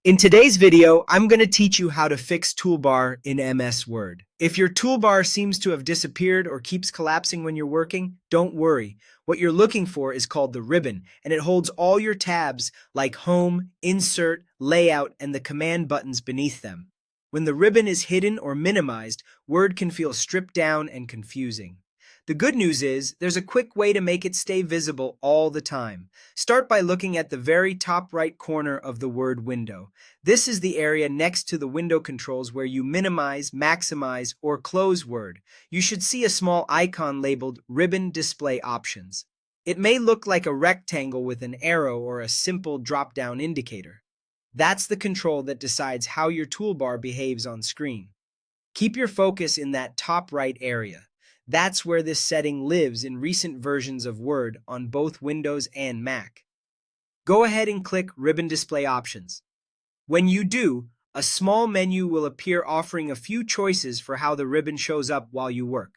In today's video, I'm going to teach you how to fix toolbar in MS Word. If your toolbar seems to have disappeared or keeps collapsing when you're working, don't worry. What you're looking for is called the ribbon, and it holds all your tabs like Home, Insert, Layout, and the command buttons beneath them. When the ribbon is hidden or minimized, Word can feel stripped down and confusing. The good news is, there's a quick way to make it stay visible all the time. Start by looking at the very top right corner of the Word window. This is the area next to the window controls where you minimize, maximize, or close Word. You should see a small icon labeled Ribbon Display Options. It may look like a rectangle with an arrow or a simple drop-down indicator. That's the control that decides how your toolbar behaves on screen. Keep your focus in that top right area. That's where this setting lives in recent versions of Word on both Windows and Mac. Go ahead and click Ribbon Display Options. When you do, a small menu will appear offering a few choices for how the ribbon shows up while you work.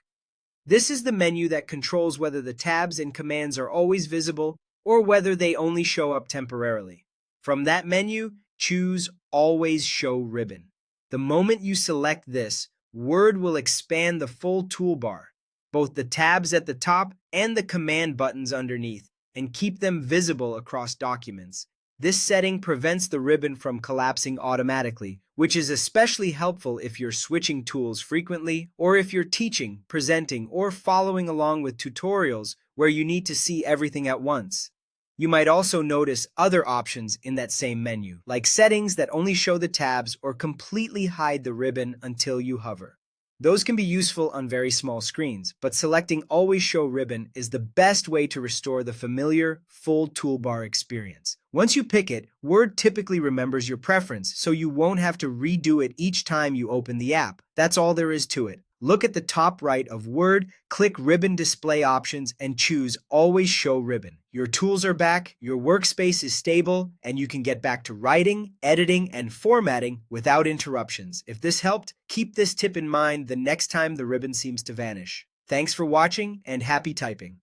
This is the menu that controls whether the tabs and commands are always visible or whether they only show up temporarily. From that menu, choose Always Show Ribbon. The moment you select this, Word will expand the full toolbar, both the tabs at the top and the command buttons underneath, and keep them visible across documents. This setting prevents the ribbon from collapsing automatically, which is especially helpful if you're switching tools frequently or if you're teaching, presenting, or following along with tutorials where you need to see everything at once. You might also notice other options in that same menu, like settings that only show the tabs or completely hide the ribbon until you hover. Those can be useful on very small screens, but selecting Always Show Ribbon is the best way to restore the familiar, full toolbar experience. Once you pick it, Word typically remembers your preference, so you won't have to redo it each time you open the app. That's all there is to it. Look at the top right of Word, click Ribbon Display Options, and choose Always Show Ribbon. Your tools are back, your workspace is stable, and you can get back to writing, editing, and formatting without interruptions. If this helped, keep this tip in mind the next time the ribbon seems to vanish. Thanks for watching, and happy typing!